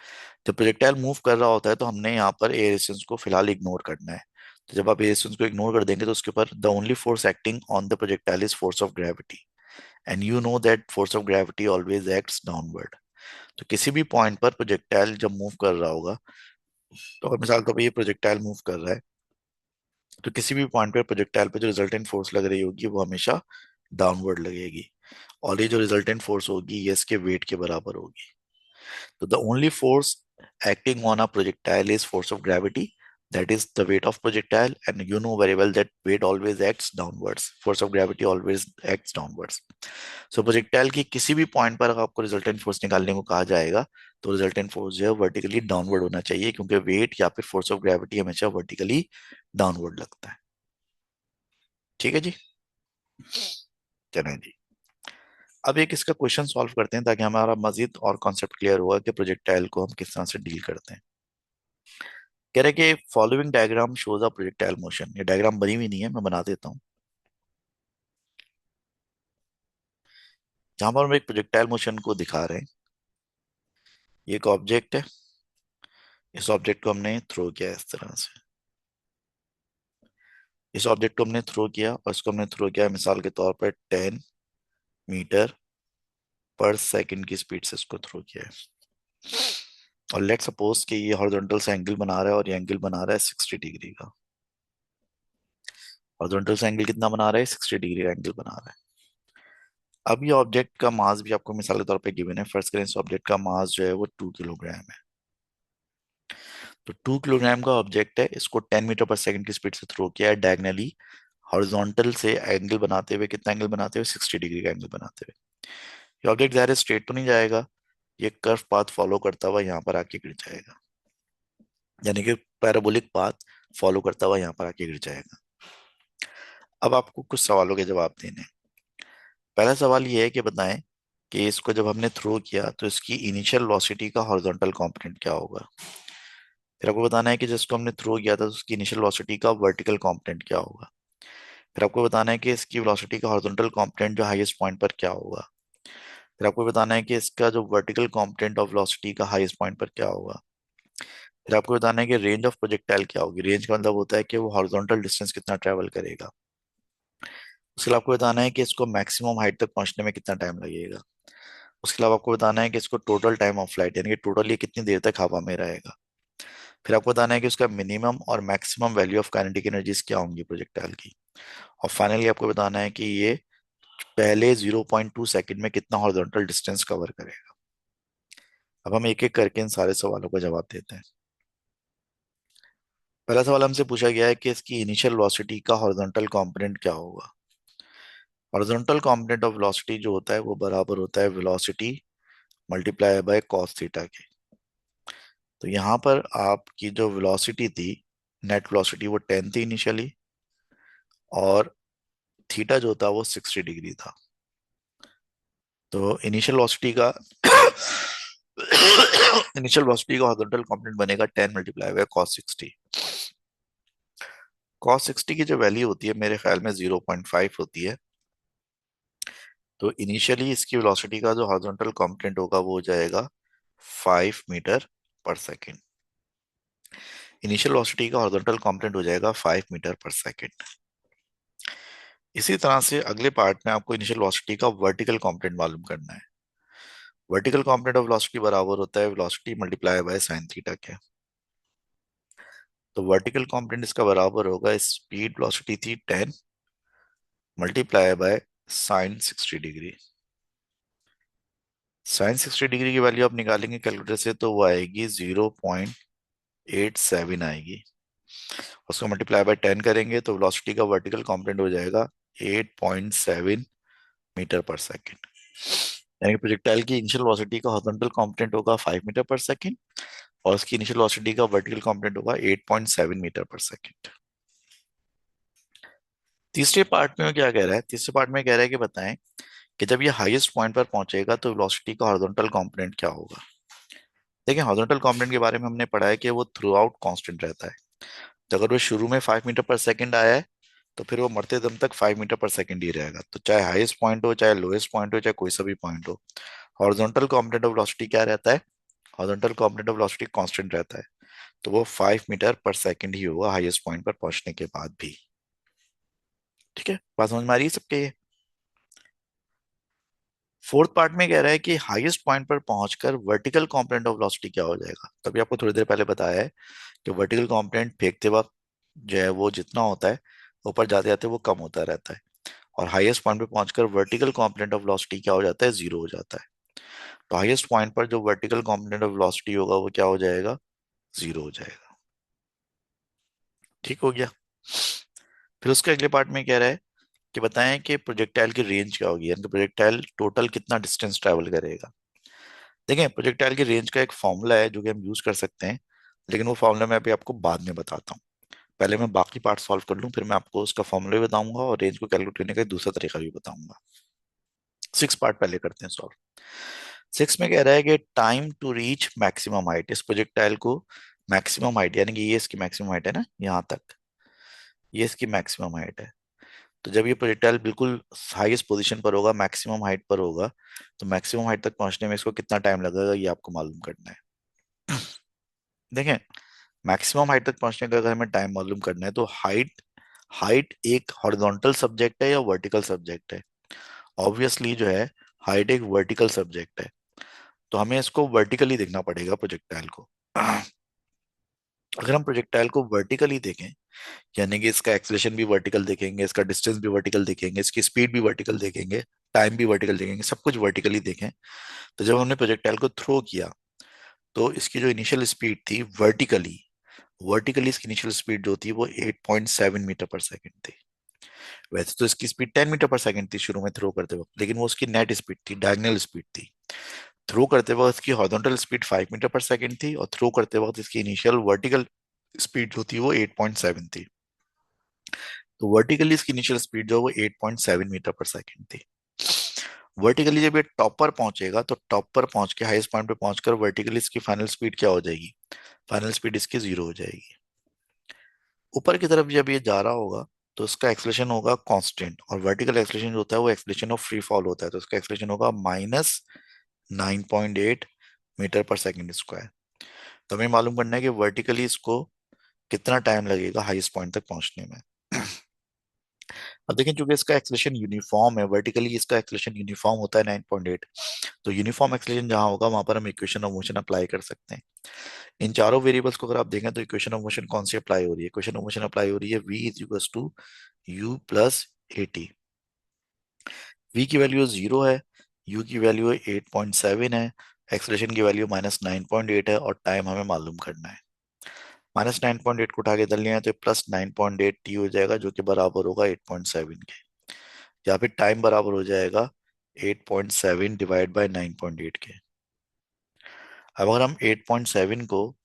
जब प्रोजेक्टाइल मूव कर रहा होता है तो हमने यहाँ पर एयर रेजिस्टेंस को फिलहाल इग्नोर करना है। तो जब आप एयर रेजिस्टेंस को इग्नोर कर देंगे तो उसके ऊपर the only force acting on the projectile is force of gravity, and you know that force of gravity always acts downward. तो किसी भी पॉइंट पर प्रोजेक्टाइल जब मूव कर रहा होगा, तो अगर मिसाल तो ये प्रोजेक्टाइल मूव कर रहा है, तो किसी भी पॉइंट पर प्रोजेक्टाइल पे जो रिजल्टेंट फोर्स लग रही होगी वो हमेशा डाउनवर्ड लगेगी। और ये जो रिजल्टेंट फोर्स होगी ये इसके वेट के बराबर होगी। तो the only force acting on a projectile is force of gravity, that is the weight of projectile, and you know very well that weight always acts downwards, force of gravity always acts downwards. So projectile की किसी भी point पर अगर आपको resultant force निकालने को कहा जाएगा तो रिजल्टेंट फोर्स जो है वर्टिकली डाउनवर्ड होना चाहिए, क्योंकि वेट या फिर फोर्स ऑफ ग्रेविटी हमेशा वर्टिकली डाउनवर्ड लगता है। ठीक है जी, चलें जी। अब एक इसका क्वेश्चन सॉल्व करते हैं ताकि हमारा मजीद और कॉन्सेप्ट क्लियर होगा कि प्रोजेक्टाइल को हम किस तरह से डील करते हैं। कह रहे कि following diagram shows a projectile motion. ये डायग्राम बनी हुई नहीं है, मैं बना देता हूँ। जहां पर हम एक प्रोजेक्टाइल मोशन को दिखा रहे हैं, ये एक ऑब्जेक्ट है, इस ऑब्जेक्ट को हमने थ्रो किया इस तरह से। इस ऑब्जेक्ट को हमने थ्रो किया और इसको हमने थ्रो किया मिसाल के तौर पर 10 मीटर पर सेकंड की स्पीड से इसको थ्रो किया है। और लेट सपोज कि ये हॉरिजॉन्टल से एंगल बना रहा है और ये एंगल बना रहा है 60 डिग्री का। हॉरिजॉन्टल से एंगल कितना बना रहा है? 60 डिग्री का एंगल बना रहा है। अब ये ऑब्जेक्ट का मास भी आपको मिसाल के तौर पे गिवन है। फर्स्ट करें, इस ऑब्जेक्ट का मास जो है वो 2 किलोग्राम है। तो 2 किलोग्राम का ऑब्जेक्ट है, इसको 10 मीटर पर सेकंड की स्पीड से थ्रो किया है डायगनली, हॉरिजॉन्टल से एंगल बनाते हुए। कितना एंगल बनाते हुए? 60 डिग्री का एंगल बनाते हुए। ये ऑब्जेक्ट ज़ाहिर है स्ट्रेट तो नहीं जाएगा, ये कर्व पाथ फॉलो करता हुआ यहाँ पर आके गिर जाएगा, यानी कि पैराबोलिक पाथ फॉलो करता हुआ यहाँ पर आके गिर जाएगा। अब आपको कुछ सवालों के जवाब देने हैं। पहला सवाल ये है कि बताएं कि इसको जब हमने थ्रो किया तो इसकी इनिशियल वेलोसिटी का हॉरिजॉन्टल कंपोनेंट क्या होगा। फिर आपको बताना है कि जिसको हमने थ्रो किया था उसकी इनिशियल वेलोसिटी का वर्टिकल कंपोनेंट क्या होगा। फिर आपको बताना है कि इसकी वेलोसिटी का हॉरिजॉन्टल कंपोनेंट जो हाईएस्ट पॉइंट पर क्या होगा। फिर आपको बताना है कि इसका जो वर्टिकल कंपोनेंट ऑफ वेलोसिटी का हाईएस्ट पॉइंट पर क्या होगा। फिर आपको बताना है कि रेंज ऑफ प्रोजेक्टाइल क्या होगी। रेंज का मतलब होता है कि वो हॉरिजॉन्टल डिस्टेंस कितना ट्रेवल करेगा। उसके अलावा आपको बताना है कि इसको मैक्सिमम हाइट तक पहुंचने में कितना टाइम लगेगा। उसके अलावा आपको बताना है कि इसको टोटल टाइम ऑफ फ्लाइट यानी कि टोटल ये कितनी देर तक हवा में रहेगा। फिर आपको बताना है कि उसका मिनिमम और maximum value of kinetic energies क्या होंगी प्रोजेक्टाइल की। और फाइनली आपको बताना है कि ये पहले 0.2 सेकंड में कितना हॉरिजॉन्टल डिस्टेंस कवर करेगा। अब हम एक एक करके इन सारे सवालों का जवाब देते हैं। पहला सवाल हमसे पूछा गया है कि इसकी इनिशियल वेलोसिटी का हॉरिजॉन्टल कंपोनेंट क्या होगा। हॉरिजॉन्टल कंपोनेंट ऑफ वेलोसिटी जो होता है वो बराबर होता है velocity multiply by cos theta के। तो यहाँ पर आपकी जो वेलोसिटी थी, नेट वेलोसिटी, वो 10 थी इनिशियली, और थीटा जो था वो 60 डिग्री था। तो इनिशियल वेलोसिटी का इनिशियल वेलोसिटी का हॉरिजॉन्टल कंपोनेंट बनेगा 10 मल्टीप्लाई बाय कॉस 60। कॉस 60 की जो वैल्यू होती है मेरे ख्याल में 0.5 होती है। तो इनिशियली इसकी वेलोसिटी का जो हॉरिजॉन्टल कंपोनेंट होगा वो हो जाएगा 5 मीटर पर सेकेंड। इनिशियल वेलोसिटी का हॉरिजॉन्टल कंपोनेंट हो जाएगा 5 मीटर पर सेकेंड। इसी तरह से अगले पार्ट में आपको इनिशियल वेलोसिटी का वर्टिकल कंपोनेंट मालूम करना है। वर्टिकल कंपोनेंट ऑफ वेलोसिटी बराबर होता है velocity multiply by sine theta के। तो वर्टिकल कंपोनेंट इसका बराबर होगा, स्पीड वेलोसिटी थी 10 multiply by sine 60 degree. Sine 60 degree की वैल्यू आप निकालेंगे कैलकुलेटर से तो वो आएगी 0.87 आएगी। उसको मल्टीप्लाई बाय 10 करेंगे तो वेलोसिटी का वर्टिकल कंपोनेंट हो जाएगा 8.7 मीटर पर सेकेंड। यानी कि प्रोजेक्टाइल की इनिशियल वेलोसिटी का हॉरिजॉन्टल कंपोनेंट होगा 5 मीटर पर सेकेंड, और उसकी इनिशियल वेलोसिटी का वर्टिकल कंपोनेंट होगा 8.7 मीटर पर सेकेंड। तीसरे पार्ट में क्या कह रहा है, तीसरे पार्ट में कह रहा है कि बताएं कि जब ये हाईएस्ट पॉइंट पर पहुंचेगा तो वेलोसिटी का हॉरिजॉन्टल कंपोनेंट क्या होगा। देखिए, हॉरिजॉन्टल कंपोनेंट के बारे में हमने पढ़ा है कि वो थ्रू आउट कॉन्स्टेंट रहता है। तो अगर वो शुरू में 5 मीटर पर सेकेंड आया है तो फिर वो मरते दम तक 5 मीटर पर सेकेंड ही रहेगा। तो चाहे हाईएस्ट पॉइंट हो, चाहे लोएस्ट पॉइंट हो, चाहे कोई सा भी पॉइंट हो, हॉरिजॉन्टल कंपोनेंट ऑफ वेलोसिटी क्या रहता है, horizontal component of velocity constant रहता है। तो वो 5 मीटर पर सेकेंड ही होगा हाईएस्ट पॉइंट पर पहुंचने के बाद भी। ठीक है, बात समझ में आ रही है सबके ये। फोर्थ पार्ट में कह रहा है कि हाईएस्ट पॉइंट पर पहुंचकर वर्टिकल कंपोनेंट ऑफ वेलोसिटी क्या हो जाएगा। तभी आपको थोड़ी देर पहले बताया है कि वर्टिकल कंपोनेंट फेंकते वक्त जो है वो जितना होता है ऊपर जाते जाते वो कम होता रहता है, और हाईएस्ट पॉइंट पे पहुंचकर वर्टिकल कंपोनेंट ऑफ वेलोसिटी क्या हो जाता है, जीरो हो जाता है। तो हाईएस्ट पॉइंट पर जो वर्टिकल कंपोनेंट ऑफ वेलोसिटी होगा वो क्या हो जाएगा, जीरो हो जाएगा। ठीक हो गया। फिर उसके अगले पार्ट में कह रहा है कि बताएं कि प्रोजेक्टाइल की रेंज क्या होगी, यानी कि प्रोजेक्टाइल टोटल कितना डिस्टेंस ट्रैवल करेगा। देखें, प्रोजेक्टाइल की रेंज का एक फॉर्मूला है जो कि हम यूज कर सकते हैं, लेकिन वो फॉर्मूला मैं अभी आपको बाद में बताता हूँ। पहले मैं बाकी पार्ट सॉल्व कर लूँ, फिर मैं आपको उसका फॉर्मूला भी बताऊंगा और रेंज को कैलकुलेट करने का एक दूसरा तरीका भी बताऊंगा। 6 पार्ट पहले करते हैं सॉल्व। 6 में कह रहा है कि time to reach maximum height, इस प्रोजेक्टाइल को मैक्सिमम हाइट यानी कि ये इसकी मैक्सिमम हाइट है ना, यहाँ तक ये इसकी मैक्सिमम हाइट है। तो जब ये प्रोजेक्टाइल बिल्कुल हाईएस्ट पोजीशन पर होगा, मैक्सिमम हाइट पर होगा, तो मैक्सिमम हाइट तक पहुंचने में इसको कितना टाइम लगेगा ये आपको मालूम करना है। देखें, मैक्सिमम हाइट तक पहुंचने का अगर हमें टाइम मालूम करना है तो हाइट हाइट एक हॉरिजॉन्टल सब्जेक्ट है या वर्टिकल सब्जेक्ट है। ऑब्वियसली जो है हाइट एक वर्टिकल सब्जेक्ट है, तो हमें इसको वर्टिकली देखना पड़ेगा प्रोजेक्टाइल को। अगर हम प्रोजेक्टाइल को वर्टिकली देखें, यानी कि इसका एक्सेलेरेशन भी वर्टिकल देखेंगे, इसका डिस्टेंस भी वर्टिकल देखेंगे, इसकी स्पीड भी वर्टिकल देखेंगे, टाइम भी वर्टिकल देखेंगे, सब कुछ वर्टिकली देखें, तो जब हमने प्रोजेक्टाइल को थ्रो किया तो इसकी जो इनिशियल स्पीड थी वर्टिकली, इसकी इनिशियल स्पीड जो थी वो 8.7 मीटर पर सेकेंड थी। वैसे तो इसकी स्पीड 10 मीटर पर सेकेंड थी शुरू में थ्रो करते वक्त, लेकिन वो उसकी नेट स्पीड थी, डायगोनल स्पीड थी। थ्रो करते वक्त इसकी हॉरिजॉन्टल स्पीड 5 मीटर पर सेकेंड थी, और थ्रो करते वक्त इसकी इनिशियल वर्टिकल स्पीड जो थी वो 8.7 थी। तो वर्टिकली इसकी इनिशियल स्पीड जो है वो 8.7 मीटर पर सेकेंड थी। वर्टिकली जब ये टॉप पर पहुंचेगा तो टॉप पर पहुंच के हाईएस्ट पॉइंट पे पहुंचकर वर्टिकली इसकी फाइनल स्पीड क्या हो जाएगी, फाइनल स्पीड इसकी 0 हो जाएगी। ऊपर की तरफ जब ये जा रहा होगा तो इसका एक्सलेशन होगा कांस्टेंट, और वर्टिकल एक्सलेशन जो होता है वो एक्सलेशन ऑफ फ्री फॉल होता है, तो इसका एक्सलेशन होगा -9.8 मीटर पर सेकंड स्क्वायर। तो हमें मालूम करना है कि वर्टिकली इसको कितना टाइम लगेगा हाईएस्ट पॉइंट तक पहुंचने में। अब देखें, चूंकि इसका एक्सलेशन यूनिफॉर्म है, वर्टिकली इसका एक्सलेशन यूनिफॉर्म होता है 9.8, तो यूनिफॉर्म एक्सलेशन जहां होगा वहां पर हम इक्वेशन ऑफ मोशन अप्लाई कर सकते हैं। इन चारों वेरिएबल्स को अगर आप देखें तो इक्वेशन ऑफ मोशन कौन सी अप्लाई हो रही है, इक्वेशन ऑफ मोशन अप्लाई हो रही है v is equal to u plus a t. v की वैल्यू 0 है, u की वैल्यू 8.7 है, एक्सलेशन की वैल्यू -9.8 है, और टाइम हमें मालूम करना है। -9.8 को उठा के इधर लिया है तो प्लस 9.8 टी हो जाएगा, जो कि बराबर होगा 8.7 के, या फिर टाइम बराबर हो जाएगा 8.7 डिवाइड बाई 9.8 के। अब अगर हम 8.7 को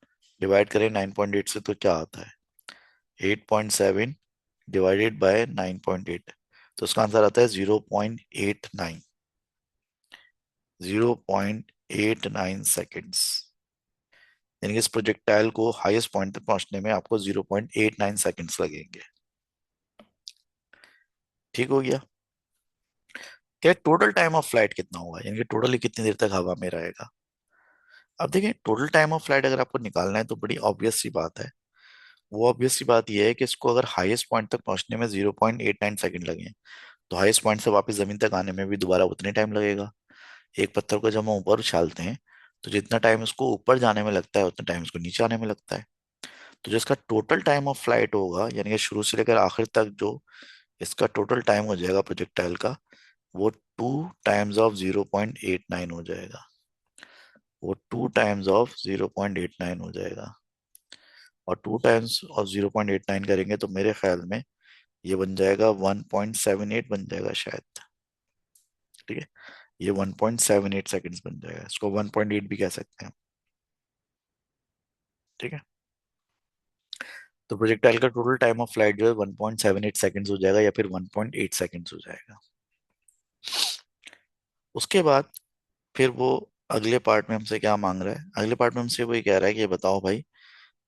डिवाइड करें 9.8 से तो क्या आता है, 8.7 डिवाइडेड बाय 9.8, तो उसका आंसर आता है 0.89, 0.89 सेकेंड्स। यानी कि इस प्रोजेक्टाइल को हाईएस्ट पॉइंट तक पहुंचने में आपको 0.89 सेकेंड्स लगेंगे। ठीक हो गया। क्या टोटल टाइम ऑफ फ्लाइट कितना होगा, यानी कि टोटली कितनी देर तक हवा में रहेगा। अब देखिए, टोटल टाइम ऑफ फ्लाइट अगर आपको निकालना है तो बड़ी ऑब्वियस सी बात है। वो ऑब्वियस सी बात यह है कि इसको अगर हाईएस्ट पॉइंट तक पहुंचने में 0.89 सेकंड लगे, तो हाईएस्ट पॉइंट से वापस जमीन तक आने में भी दोबारा उतने टाइम लगेगा। एक पत्थर को जब हम ऊपर उछालते हैं तो जितना टाइम उसको ऊपर जाने में लगता है उतना टाइम उसको नीचे आने में लगता है। तो जो इसका टोटल टाइम ऑफ फ्लाइट होगा, यानी कि शुरू से लेकर आखिर तक जो इसका टोटल टाइम हो जाएगा प्रोजेक्टाइल का, वो 2 टाइम्स ऑफ 0.89 हो जाएगा। वो 2 टाइम्स ऑफ 0.89 हो जाएगा, और 2 टाइम्स ऑफ 0.89 करेंगे तो मेरे ख्याल में ये बन जाएगा 1.78 बन जाएगा शायद। ठीक है, ये 1.78 सेकेंड्स बन जाएगा, इसको 1.8 भी कह सकते हैं। ठीक है, तो प्रोजेक्टाइल का टोटल टाइम ऑफ फ्लाइट जो है 1.78 सेकेंड्स हो जाएगा, या फिर 1.8 सेकेंड्स हो जाएगा। उसके बाद फिर वो अगले पार्ट में हमसे क्या मांग रहा है, अगले पार्ट में हमसे वही कह रहा है कि ये बताओ भाई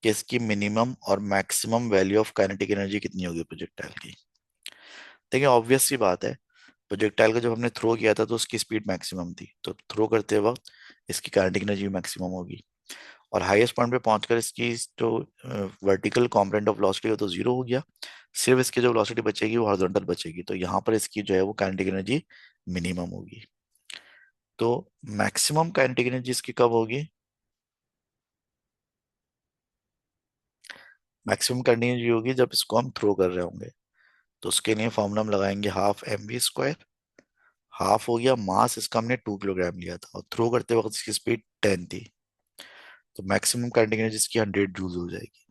कि इसकी मिनिमम और maximum value of kinetic energy कितनी होगी प्रोजेक्टाइल की। देखिए, ऑब्वियस सी बात है, प्रोजेक्टाइल को जब हमने थ्रो किया था तो उसकी स्पीड मैक्सिमम थी, तो थ्रो करते वक्त इसकी काइनेटिक एनर्जी मैक्सिमम होगी। और हाईएस्ट पॉइंट पे पहुंचकर इसकी जो वर्टिकल कॉम्पोनेंट ऑफ वेलोसिटी है तो 0 हो गया, सिर्फ इसकी जो वेलोसिटी बचेगी वो हॉरिजॉन्टल बचेगी, तो यहाँ पर इसकी जो है वो काइनेटिक एनर्जी मिनिमम होगी। तो मैक्सिमम काइनेटिक एनर्जी इसकी कब होगी, मैक्सिमम काइनेटिक एनर्जी होगी जब इसको हम थ्रो कर रहे होंगे। तो उसके लिए फॉर्मूला हम लगाएंगे 12 mv स्क्वायर। हाफ हो गया मास, इसका हमने 2 किलोग्राम लिया था, और थ्रो करते वक्त इसकी स्पीड 10 थी, तो मैक्सिमम काइनेटिक एनर्जी इसकी 100 जूल हो जाएगी।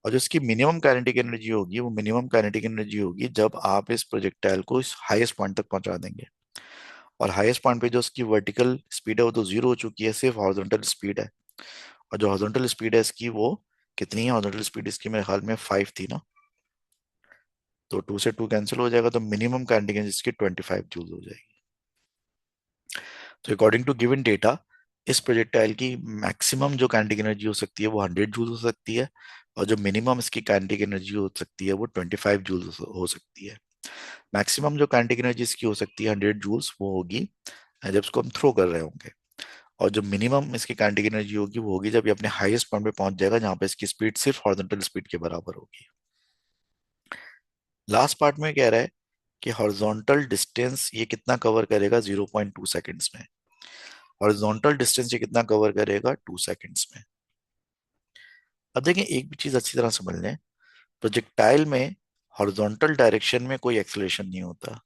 और जो इसकी मिनिमम काइनेटिक एनर्जी होगी वो मिनिमम काइनेटिक एनर्जी होगी जब आप इस प्रोजेक्टाइल को इस हाईएस्ट पॉइंट तक पहुंचा देंगे। और हाईएस्ट पॉइंट पे जो उसकी वर्टिकल स्पीड है वो तो 0 हो चुकी है, सिर्फ हॉरिजॉन्टल स्पीड है। और जो हॉरिजॉन्टल स्पीड है इसकी वो कितनी है, हॉरिजॉन्टल स्पीड इसकी मेरे ख्याल में 5 थी ना, तो 2 से 2 कैंसिल हो जाएगा, तो मिनिमम काइनेटिक एनर्जी इसकी 25 जूल हो जाएगी। तो अकॉर्डिंग टू गिवन डेटा, इस प्रोजेक्टाइल की मैक्सिमम जो काइनेटिक एनर्जी हो सकती है वो 100 जूल हो सकती है, और जो मिनिमम इसकी काइनेटिक एनर्जी हो सकती है वो 25 जूल हो सकती है। मैक्सिमम जो काइनेटिक एनर्जी इसकी हो सकती है 100 जूल्स, वो होगी जब इसको हम थ्रो कर रहे होंगे। और जो मिनिमम इसकी काइनेटिक एनर्जी होगी वो होगी जब ये अपने हाईएस्ट पॉइंट पे पहुंच जाएगा, जहां पे इसकी स्पीड सिर्फ हॉरिजॉन्टल स्पीड के बराबर होगी। लास्ट पार्ट में कह रहा है कि हॉरिजॉन्टल डिस्टेंस ये कितना कवर करेगा 0.2 सेकेंड्स में। हॉरिजॉन्टल डिस्टेंस ये कितना कवर करेगा 2 सेकेंड्स में। अब देखें, एक भी चीज अच्छी तरह समझ लें, प्रोजेक्टाइल में हॉरिजॉन्टल डायरेक्शन में कोई एक्सलेशन नहीं होता।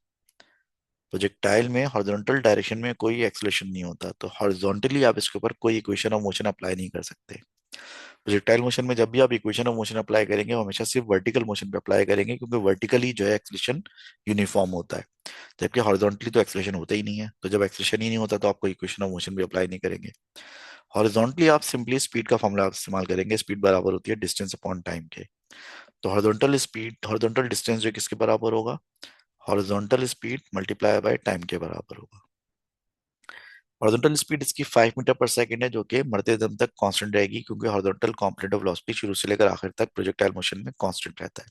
प्रोजेक्टाइल में हॉरिजॉन्टल डायरेक्शन में कोई एक्सलेशन नहीं होता, तो हॉरिजॉन्टली आप इसके ऊपर कोई इक्वेशन ऑफ मोशन अप्लाई नहीं कर सकते। प्रोजेक्टाइल मोशन में जब भी आप इक्वेशन ऑफ मोशन अप्लाई करेंगे वो हमेशा सिर्फ वर्टिकल मोशन पे अप्लाई करेंगे, क्योंकि वर्टिकली जो है एक्सलेशन यूनिफॉर्म होता है, जबकि हॉरिजॉन्टली तो एक्सलेशन होता ही नहीं है। तो जब एक्सलेशन ही नहीं होता तो आप कोई इक्वेशन ऑफ मोशन भी अप्लाई नहीं करेंगे। हॉरिजॉन्टली आप सिंपली स्पीड का फॉर्मूला इस्तेमाल करेंगे, स्पीड बराबर होती है डिस्टेंस अपॉन टाइम के। तो हॉरिजॉन्टल स्पीड, हॉरिजॉन्टल डिस्टेंस जो किसके बराबर होगा, horizontal speed multiply by time के बराबर होगा। हॉरिजॉन्टल स्पीड इसकी 5 मीटर पर सेकेंड है, जो कि मरते दम तक कांस्टेंट रहेगी, क्योंकि हॉरिजॉन्टल कंपोनेंट ऑफ वेलोसिटी शुरू से लेकर आखिर तक प्रोजेक्टाइल मोशन में कांस्टेंट रहता है।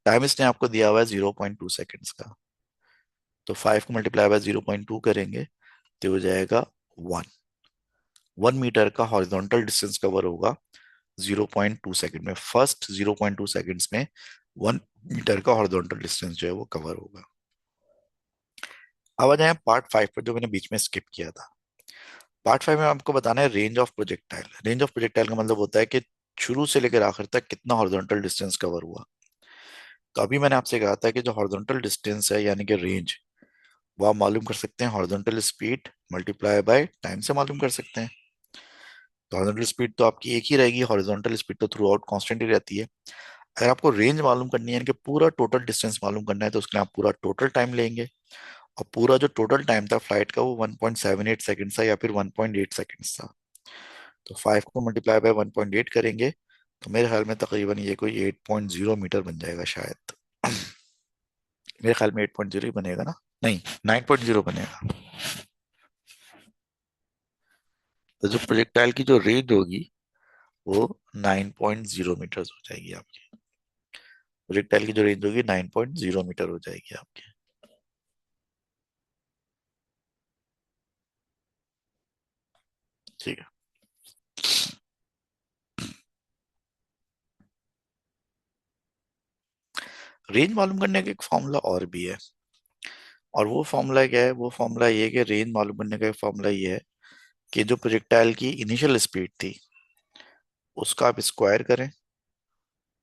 टाइम इसने आपको दिया हुआ है 0.2 सेकेंड्स का। तो 5 को मल्टीप्लाई बाय 0.2 करेंगे तो हो जाएगा 1। 1 मीटर का हॉरिजॉन्टल डिस्टेंस कवर होगा 0.2 सेकेंड में। फर्स्ट 0.2 सेकेंड्स में 1 मीटर का हॉरिजॉन्टल डिस्टेंस जो है वो कवर होगा। अब आ जाए पार्ट 5 पर, जो मैंने बीच में स्किप किया था। पार्ट 5 में आपको बताना है range of projectile. Range of projectile का मतलब होता है कि शुरू से लेकर आखिर तक कितना हॉरिजॉन्टल डिस्टेंस कवर हुआ। तो अभी मैंने आपसे कहा था कि जो हॉरिजॉन्टल डिस्टेंस है यानी कि रेंज, वो आप मालूम कर सकते हैं horizontal speed multiply by time से मालूम कर सकते हैं। तो हॉरिजॉन्टल स्पीड तो आपकी एक ही रहेगी, हॉरिजॉन्टल स्पीड तो थ्रू आउट कॉन्स्टेंट ही रहती है। अगर आपको रेंज मालूम करनी है यानी कि पूरा टोटल डिस्टेंस मालूम करना है, तो उसके लिए आप पूरा टोटल टाइम लेंगे। और पूरा जो टोटल टाइम था फ्लाइट का वो 1.78 सेकंड था या फिर 1.8 सेकंड्स था। तो 5 को मल्टीप्लाई बाय 1.8 करेंगे तो मेरे ख्याल में तकरीबन ये कोई 8.0 मीटर बन जाएगा शायद। मेरे ख्याल में 8.0 ही बनेगा ना, नहीं 9.0 बनेगा। तो जो प्रोजेक्टाइल की जो रेंज होगी वो 9.0 मीटर हो जाएगी आपकी। प्रोजेक्टाइल की जो रेंज होगी 9.0 मीटर हो जाएगी आपकी। ठीक है। रेंज मालूम करने का एक फॉर्मूला और भी है। और वो फॉर्मूला क्या है? वो फॉर्मूला ये है कि रेंज मालूम करने का एक फॉर्मूला ये है कि जो प्रोजेक्टाइल की इनिशियल स्पीड थी उसका आप स्क्वायर करें,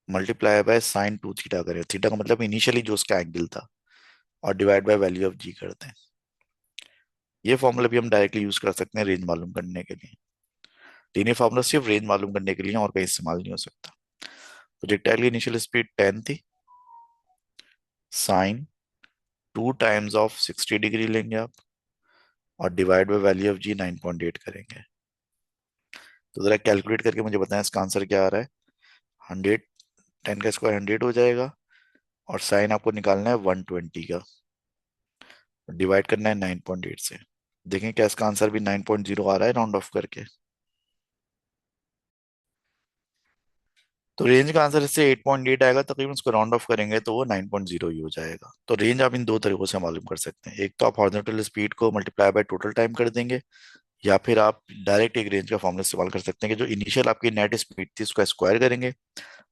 मल्टीप्लाई बाय साइन 2 थीटा करें। थीटा का मतलब इनिशियली जो उसका एंगल था, और डिवाइड बाय वैल्यू ऑफ जी करते हैं। ये फॉर्मूला भी हम डायरेक्टली यूज कर सकते हैं रेंज मालूम करने के लिए। तीनों फार्मूला सिर्फ रेंज मालूम करने के लिए हैं, और कहीं इस्तेमाल नहीं हो सकता। प्रोजेक्टाइल की इनिशियल स्पीड 10 थी, साइन 2 टाइम्स ऑफ 60 डिग्री लेंगे आप, और डिवाइड बाय वैल्यू ऑफ जी 9.8 करेंगे। तो जरा कैलकुलेट करके मुझे बताएं इसका आंसर क्या आ रहा है। 100, 10 का स्क्वायर 100 हो जाएगा, और साइन आपको निकालना है 120 का, डिवाइड करना है 9.8 से। देखें क्या इसका आंसर भी 9.0 आ रहा है राउंड ऑफ करके। तो रेंज का आंसर इससे 8.8 आएगा तकरीबन, उसको राउंड ऑफ करेंगे तो वो 9.0 ही हो जाएगा। तो रेंज आप इन दो तरीकों से मालूम कर सकते हैं। एक तो आप हॉरिजॉन्टल स्पीड को मल्टीप्लाई बाय टोटल टाइम कर देंगे, या फिर आप डायरेक्ट एक रेंज का फॉर्मूला इस्तेमाल कर सकते हैं कि जो इनिशियल आपकी नेट स्पीड थी उसका स्क्वायर करेंगे,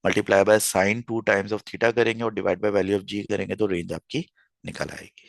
multiply by sign 2 times of theta करेंगे, और डिवाइड बाय वैल्यू ऑफ जी करेंगे, तो रेंज आपकी निकल आएगी।